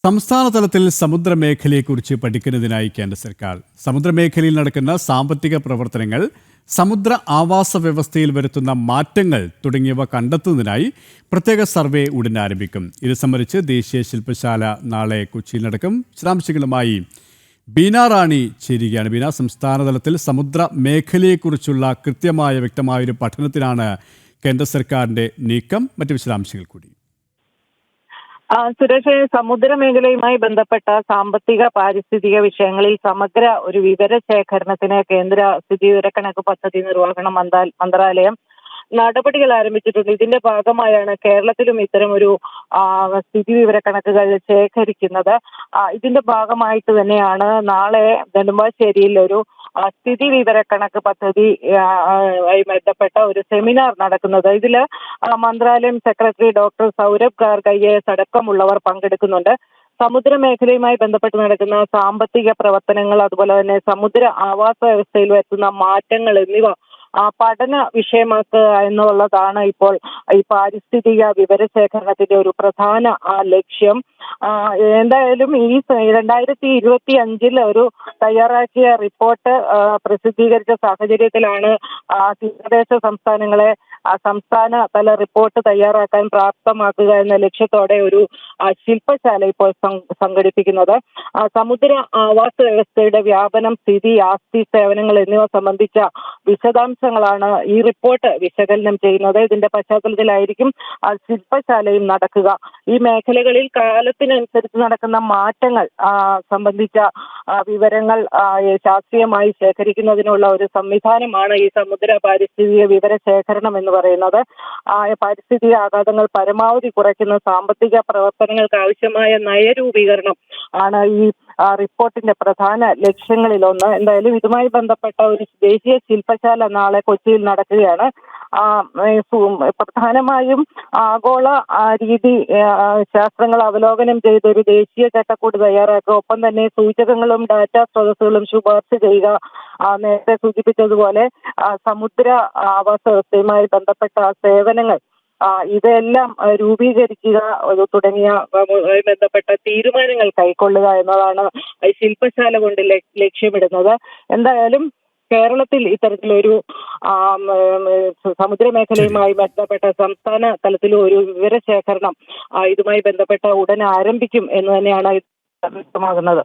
സംസ്ഥാന തലത്തിൽ സമുദ്രമേഖലയെക്കുറിച്ച് പഠിക്കുന്നതിനായി കേന്ദ്ര സർക്കാർ സമുദ്രമേഖലയിൽ നടക്കുന്ന സാമ്പത്തിക പ്രവർത്തനങ്ങൾ, സമുദ്ര ആവാസ വ്യവസ്ഥയിൽ വരുത്തുന്ന മാറ്റങ്ങൾ തുടങ്ങിയവ കണ്ടെത്തുന്നതിനായി പ്രത്യേക സർവേ ഉടൻ ആരംഭിക്കും. ഇത് സംബന്ധിച്ച് ദേശീയ ശില്പശാല നാളെ കൊച്ചിയിൽ നടക്കും. വിശദാംശങ്ങളുമായി ബീന റാണി ചേരുകയാണ്. ബീന, സംസ്ഥാന തലത്തിൽ സമുദ്ര മേഖലയെക്കുറിച്ചുള്ള വ്യക്തമായൊരു പഠനത്തിനാണ് കേന്ദ്ര സർക്കാരിന്റെ നീക്കം. മറ്റ് വിശദാംശങ്ങൾ കൂടി. സുരേഷ്, സമുദ്രമേഖലയുമായി ബന്ധപ്പെട്ട സാമ്പത്തിക പാരിസ്ഥിതിക വിഷയങ്ങളിൽ സമഗ്ര ഒരു വിവരശേഖരണത്തിന് കേന്ദ്ര സ്ഥിതിവിവരക്കണക്ക് പദ്ധതി നിർവഹണ മന്ത്രാലയം നടപടികൾ ആരംഭിച്ചിട്ടുണ്ട്. ഇതിന്റെ ഭാഗമായാണ് കേരളത്തിലും ഇത്തരം ഒരു സ്ഥിതി വിവരക്കണക്കുകൾ ശേഖരിക്കുന്നത്. ഇതിന്റെ ഭാഗമായിട്ട് തന്നെയാണ് നാളെ നെടുമ്പാശ്ശേരിയിൽ ഒരു സ്ഥിതി വിവരക്കണക്ക് പദ്ധതി ആയി ബന്ധപ്പെട്ട ഒരു സെമിനാർ നടക്കുന്നത്. ഇതില് മന്ത്രാലയം secretary doctor Saurabh Garg IAS അടക്കമുള്ളവർ പങ്കെടുക്കുന്നുണ്ട്. സമുദ്രമേഖലയുമായി ബന്ധപ്പെട്ട് നടക്കുന്ന സാമ്പത്തിക പ്രവർത്തനങ്ങൾ, അതുപോലെ തന്നെ സമുദ്ര ആവാസ വ്യവസ്ഥയിൽ വരുത്തുന്ന മാറ്റങ്ങൾ എന്നിവ പഠന വിഷയമാക്കുക എന്നുള്ളതാണ് ഇപ്പോൾ ഈ പാരിസ്ഥിതിക വിവരശേഖരണത്തിന്റെ ഒരു പ്രധാന ലക്ഷ്യം. എന്തായാലും ഈ 2025 ഒരു തയ്യാറാക്കിയ റിപ്പോർട്ട് പ്രസിദ്ധീകരിച്ച സാഹചര്യത്തിലാണ് തീരദേശ സംസ്ഥാനങ്ങളെ സംസ്ഥാന തല റിപ്പോർട്ട് തയ്യാറാക്കാൻ പ്രാപ്തമാക്കുക എന്ന ലക്ഷ്യത്തോടെ ഒരു ശില്പശാല ഇപ്പോൾ സംഘടിപ്പിക്കുന്നത്. സമുദ്ര ആവാസ വ്യവസ്ഥയുടെ വ്യാപനം, സ്ഥിതി, ആസ്തി, സേവനങ്ങൾ എന്നിവ സംബന്ധിച്ച വിശദാംശങ്ങളാണ് ഈ റിപ്പോർട്ട് വിശകലനം ചെയ്യുന്നത്. ഇതിന്റെ പശ്ചാത്തലത്തിലായിരിക്കും ശില്പശാലയും നടക്കുക. ഈ മേഖലകളിൽ കാലത്തിനനുസരിച്ച് നടക്കുന്ന മാറ്റങ്ങൾ സംബന്ധിച്ച വിവരങ്ങൾ ശാസ്ത്രീയമായി ശേഖരിക്കുന്നതിനുള്ള ഒരു സംവിധാനമാണ് ഈ സമുദ്ര പാരിസ്ഥിതിക വിവരശേഖരണം എന്ന് പറയുന്നത്. പാരിസ്ഥിതിക ആഘാതങ്ങൾ പരമാവധി കുറയ്ക്കുന്ന സാമ്പത്തിക പ്രവർത്തനങ്ങൾക്ക് ആവശ്യമായ നയരൂപീകരണം ആണ് ഈ റിപ്പോർട്ടിന്റെ പ്രധാന ലക്ഷ്യങ്ങളിലൊന്ന്. എന്തായാലും ഇതുമായി ബന്ധപ്പെട്ട ഒരു ദേശീയ ശില്പശാല നാളെ കൊച്ചിയിൽ നടക്കുകയാണ്. പ്രധാനമായും ആഗോള രീതി ശാസ്ത്രങ്ങൾ അവലോകനം ചെയ്ത് ഒരു ദേശീയ ചട്ടക്കൂട് തയ്യാറാക്കുക, ഒപ്പം തന്നെ സൂചകങ്ങളും ഡാറ്റാ സ്രോതസ്സുകളും ശുപാർശ ചെയ്യുക, നേരത്തെ സൂചിപ്പിച്ചതുപോലെ സമുദ്ര ആവാസ വ്യവസ്ഥയുമായി ബന്ധപ്പെട്ട സേവനങ്ങൾ ഇതെല്ലാം രൂപീകരിക്കുക തുടങ്ങിയ ബന്ധപ്പെട്ട തീരുമാനങ്ങൾ കൈക്കൊള്ളുക എന്നതാണ് ശില്പശാല കൊണ്ട് ലക്ഷ്യമിടുന്നത്. എന്തായാലും കേരളത്തിൽ ഇത്തരത്തിലൊരു സമുദ്രമേഖലയുമായി ബന്ധപ്പെട്ട സംസ്ഥാന തലത്തിൽ ഒരു വിവരശേഖരണം ഇതുമായി ബന്ധപ്പെട്ട ഉടൻ ആരംഭിക്കും എന്ന് തന്നെയാണ് വ്യക്തമാകുന്നത്.